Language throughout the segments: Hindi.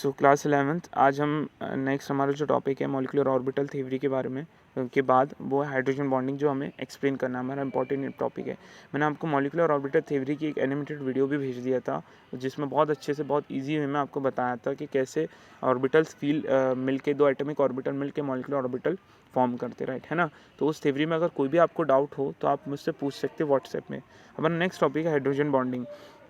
सो क्लास 11th आज हम नेक्स्ट हमारा जो टॉपिक है मॉलिक्यूलर ऑर्बिटल थ्योरी के बारे में के बाद वो है हाइड्रोजन बॉन्डिंग जो हमें एक्सप्लेन करना हमारा इंपॉर्टेंट टॉपिक है। मैंने आपको मॉलिक्यूलर ऑर्बिटल थ्योरी की एक एनिमेटेड वीडियो भी भेज दिया था जिसमें बहुत अच्छे से बहुत इजी वे में आपको बताया था कि कैसे ऑर्बिटल्स मिलके दो एटॉमिक ऑर्बिटल मिलके मॉलिक्यूलर ऑर्बिटल फॉर्म करते राइट है ना। तो उस थ्योरी में अगर कोई भी आपको डाउट हो तो आप मुझसे पूछ सकते हैं व्हाट्सएप में। हमारा नेक्स्ट टॉपिक है हाइड्रोजन बॉन्डिंग।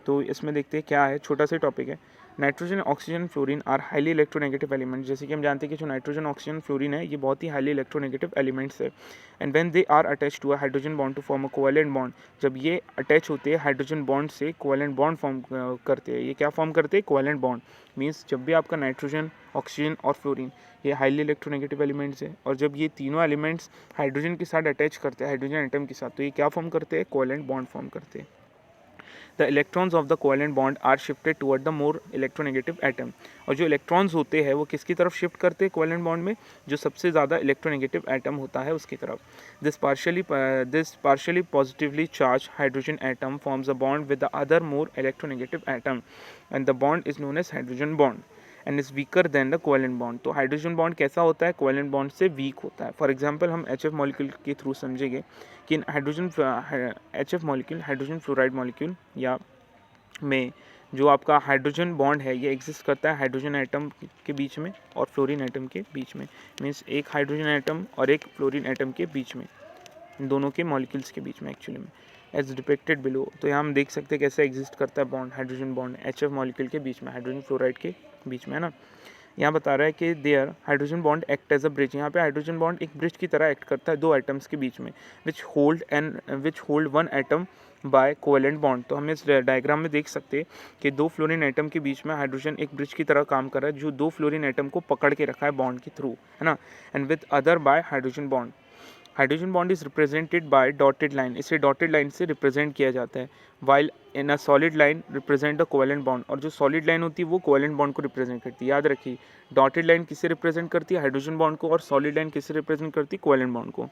तो इसमें देखते हैं क्या है, छोटा सा टॉपिक है। Nitrogen oxygen fluorine are highly electronegative element. जैसे कि हम जानते हैं कि जो नाइट्रोजन ऑक्सीजन फ्लोरीन है ये बहुत ही हाईली इलेक्ट्रोनेगेटिव एलिमेंट्स है। And when they are attach to a hydrogen bond to form a covalent bond, जब ये अटैच होते हैं हाइड्रोजन बॉन्ड से कोवेलेंट बॉन्ड फॉर्म करते हैं। ये क्या फॉर्म करते हैं? Covalent bond. मीन्स जब भी आपका नाइट्रोजन ऑक्सीजन और फ्लोरीन ये हाईली इलेक्ट्रोनेगेटिव एलिमेंट्स है और जब ये तीनों एलिमेंट्स हाइड्रोजन के साथ अटैच करते हैं हाइड्रोजन एटम के साथ, तो ये क्या फॉर्म करते हैं? कोवेलेंट बॉन्ड फॉर्म करते हैं। The electrons of the covalent bond are shifted toward the more electronegative atom। और जो इलेक्ट्रॉन्स होते हैं वो किसकी तरफ शिफ्ट करते हैं कोवेलेंट बॉन्ड में? जो सबसे ज़्यादा इलेक्ट्रोनेगेटिव एटम होता है उसकी तरफ। This partially positively charged hydrogen atom forms a bond with the other more electronegative atom and the bond is known as hydrogen bond and is weaker then the covalent bond. तो हाइड्रोजन बॉन्ड कैसा होता है? कोवेलेंट बॉन्ड से वीक होता है। फॉर एग्जांपल हम एच एफ मॉलिक्यूल के थ्रू समझेंगे कि hydrogen H F molecule hydrogen fluoride molecule या में जो आपका हाइड्रोजन बॉन्ड है ये एग्जिस्ट करता है हाइड्रोजन एटम के बीच में और फ्लोरीन एटम के बीच में। मीन्स एक हाइड्रोजन एटम और एक फ्लोरीन एटम के बीच में, दोनों के मॉलिक्यूल्स के बीच में एक्चुअली में एज डिपिक्टेड बिलो। तो यहाँ हम देख सकते हैं कैसे एग्जिस्ट करता है bond, hydrogen bond H F molecule के बीच में हाइड्रोजन फ्लोराइड के बीच में, है ना। यहाँ बता रहा है कि there hydrogen bond act as a bridge. यहाँ पे हाइड्रोजन बॉन्ड एक ब्रिज की तरह एक्ट करता है दो एटम्स के बीच में, which hold one atom by covalent bond. तो हम इस डायग्राम में देख सकते हैं कि दो फ्लोरीन एटम के बीच में हाइड्रोजन एक ब्रिज की तरह काम कर रहा है जो दो फ्लोरीन एटम को पकड़ के रखा है बॉन्ड के थ्रू, है ना। And with other by hydrogen bond. Hydrogen bond is represented by dotted line. इसे डॉटेड लाइन से रिप्रेजेंट किया जाता है। While in a solid line represent the covalent bond. और जो सॉलिड लाइन होती है वो कोवेलेंट बॉन्ड को रिप्रेजेंट करती है। याद रखिए डॉटेड लाइन किसे रिप्रेजेंट करती है? हाइड्रोजन बॉन्ड को। और सॉलिड लाइन किसे रिप्रेजेंट करती है? कोवेलेंट बॉन्ड को।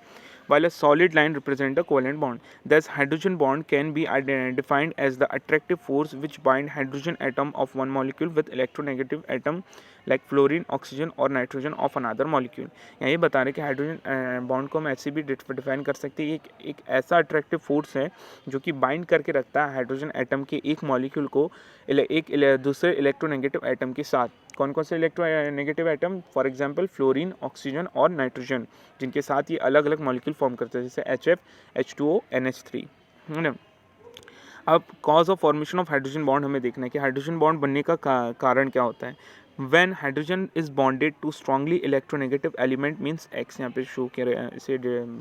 while a solid line represent a covalent bond. Thus, hydrogen bond can be defined as the attractive force which bind hydrogen atom of one molecule with electronegative atom like fluorine, oxygen और nitrogen of another molecule। यहाँ ये बता रहे हैं कि हाइड्रोजन बॉन्ड को हम ऐसे भी डिफाइन कर सकते हैं, एक ऐसा अट्रैक्टिव फोर्स है जो कि बाइंड करके रखता है हाइड्रोजन एटम के एक मॉलिक्यूल को एक दूसरे इलेक्ट्रोनेगेटिव एटम के साथ। कौन कौन से electronegative atom? For example fluorine, oxygen और नाइट्रोजन, जिनके साथ ये अलग अलग मॉलिक्यूल फॉर्म करते हैं, जैसे HF, H2O, NH3, है ना। अब cause of formation of hydrogen bond हमें देखना है कि हाइड्रोजन बॉन्ड बनने का कारण क्या होता है। When hydrogen is bonded to strongly electronegative element means X, यहाँ पे शो किया इसे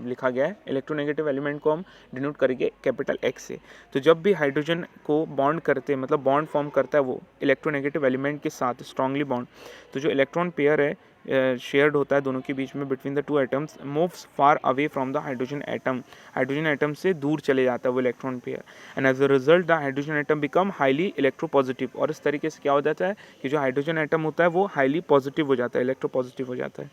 लिखा गया है। इलेक्ट्रोनेगेटिव एलिमेंट को हम डिनोट करेंगे कैपिटल X से। तो जब भी हाइड्रोजन को बॉन्ड करते हैं मतलब बॉन्ड फॉर्म करता है वो इलेक्ट्रोनेगेटिव एलिमेंट के साथ स्ट्रांगली बॉन्ड, तो जो इलेक्ट्रॉन पेयर है शेयर्ड होता है दोनों के बीच में between the two atoms, moves far away from the hydrogen atom. Hydrogen atom से दूर चले जाता है वो electron pair and as a result the hydrogen atom become highly electropositive. और इस तरीके से क्या हो जाता है कि जो हाइड्रोजन एटम होता है वो हाईली पॉजिटिव हो जाता है, इलेक्ट्रोपॉजिटिव हो जाता है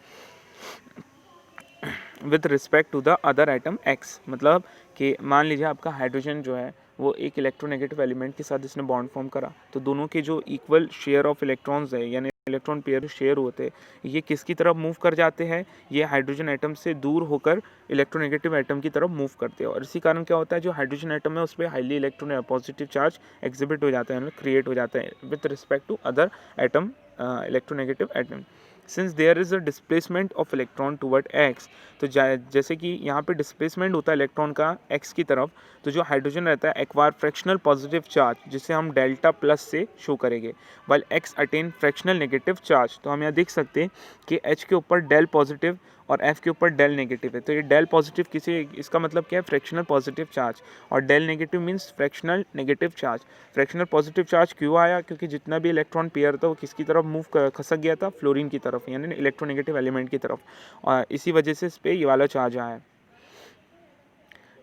with respect to the other atom X। मतलब कि मान लीजिए आपका हाइड्रोजन जो है वो एक इलेक्ट्रोनेगेटिव एलिमेंट के साथ इसने बॉन्ड फॉर्म करा, तो दोनों के जो इक्वल शेयर ऑफ इलेक्ट्रॉन्स है यानी इलेक्ट्रॉन पेयर शेयर होते हैं ये किसकी तरफ मूव कर जाते हैं? ये हाइड्रोजन एटम से दूर होकर इलेक्ट्रोनेगेटिव एटम की तरफ मूव करते हैं। और इसी कारण क्या होता है जो हाइड्रोजन एटम है उस पर highly electron positive charge exhibit हो जाता है, क्रिएट हो जाता है with respect to other atom electronegative atom. Since there is a displacement of electron toward X, तो जैसे कि यहाँ पे डिस्प्लेसमेंट होता है इलेक्ट्रॉन का X की तरफ, तो जो हाइड्रोजन रहता है एक्वायर फ्रैक्शनल पॉजिटिव चार्ज जिसे हम डेल्टा प्लस से शो करेंगे, while X attain fractional negative charge. तो हम यहाँ देख सकते हैं कि H के ऊपर डेल पॉजिटिव और F के ऊपर डेल नेगेटिव है। तो ये डेल पॉजिटिव किसी इसका मतलब क्या है? Fractional positive charge. और del negative means fractional negative charge. Fractional positive charge क्यों आया? क्योंकि जितना भी इलेक्ट्रॉन पेयर था वो किसकी तरफ मूव खसक गया था? फ्लोरीन की तरफ यानी इलेक्ट्रोनेगेटिव एलिमेंट की तरफ, और इसी वजह से इस पर ये वाला चार्ज आया है।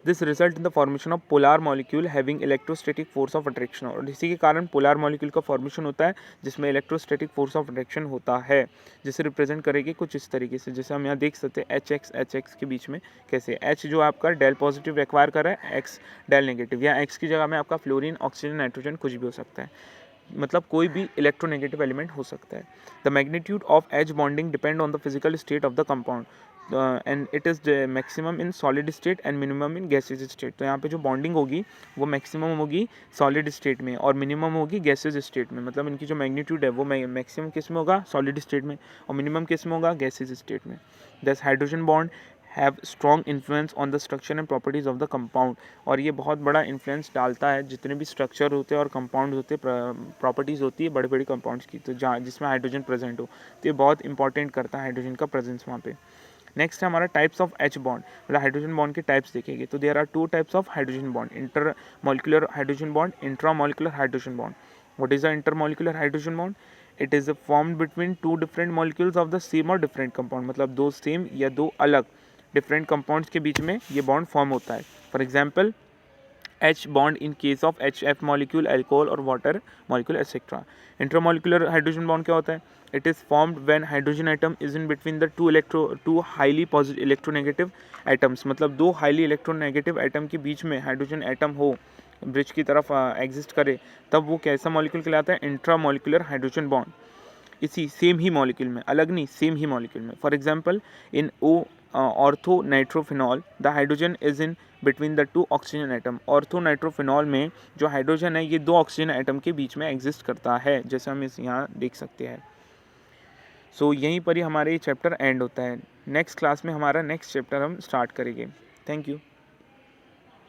This result in the formation of polar molecule having electrostatic force of attraction. और इसी के कारण पोलर मॉलिक्यूल का फॉर्मेशन होता है जिसमें इलेक्ट्रोस्टैटिक फोर्स ऑफ अट्रैक्शन होता है, जिसे रिप्रेजेंट करेंगे कुछ इस तरीके से, जैसे हम यहाँ देख सकते हैं HX के बीच में कैसे H जो आपका डेल पॉजिटिव एक्वायर कर रहा है, X डेल नेगेटिव, या X की जगह में आपका फ्लोरीन, ऑक्सीजन, नाइट्रोजन कुछ भी हो सकता है। मतलब कोई भी इलेक्ट्रोनेगेटिव एलिमेंट हो सकता है। The magnitude of H bonding depend on the physical state of the compound and it is maximum in solid state and minimum in gases state. तो यहाँ पे जो बॉन्डिंग होगी वो मैक्सिमम होगी सॉलिड स्टेट में और मिनिमम होगी गैसेज स्टेट में। मतलब इनकी जो मैग्नीट्यूड है वो मैक्सिमम किस में होगा, सॉलिड स्टेट में, और मिनिमम किस में होगा, गैसेज स्टेट में। दस hydrogen bond have strong influence on the structure and properties of the compound. और ये बहुत बड़ा इन्फ्लुएंस डालता है जितने भी स्ट्रक्चर होते हैं और कंपाउंड होते हैं, प्रॉपर्टीज़ होती है बड़े बड़े कंपाउंड्स की, तो जहाँ जिसमें हाइड्रोजन प्रेजेंट हो, तो ये बहुत इंपॉर्टेंट करता है हाइड्रोजन का प्रेजेंस वहाँ पे। नेक्स्ट है हमारा टाइप्स ऑफ एच बॉन्ड, मतलब हाइड्रोजन बॉन्ड के टाइप्स देखेंगे। तो there are two types of hydrogen bond, inter molecular hydrogen bond, intra molecular hydrogen bond. What is the inter molecular hydrogen bond? It is formed between two different molecules of the same or different compound, मतलब दो सेम या दो अलग डिफरेंट कंपाउंड्स के बीच में ये बॉन्ड फॉर्म होता है। For example H bond in case of HF molecule, alcohol और water molecule etc. Intermolecular hydrogen bond क्या होता है? It is formed when hydrogen atom is in between the two highly positive electronegative atoms, मतलब दो highly electronegative atom के बीच में हाइड्रोजन एटम हो, ब्रिज की तरफ एग्जिस्ट करे, तब वो कैसा मॉलिक्यूल कहलाता है? Intramolecular hydrogen bond. इसी सेम ही मॉलिक्यूल में, अलग नहीं, सेम ही मॉलिक्यूल में। For example in O ortho nitrophenol the hydrogen is in between the two oxygen atom. Ortho nitrophenol में जो हाइड्रोजन है ये दो ऑक्सीजन एटम के बीच में एग्जिस्ट करता है, जैसे हम इस यहाँ देख सकते हैं। सो यहीं पर ही हमारे ये चैप्टर एंड होता है। नेक्स्ट क्लास में हमारा नेक्स्ट चैप्टर हम स्टार्ट करेंगे। Thank you.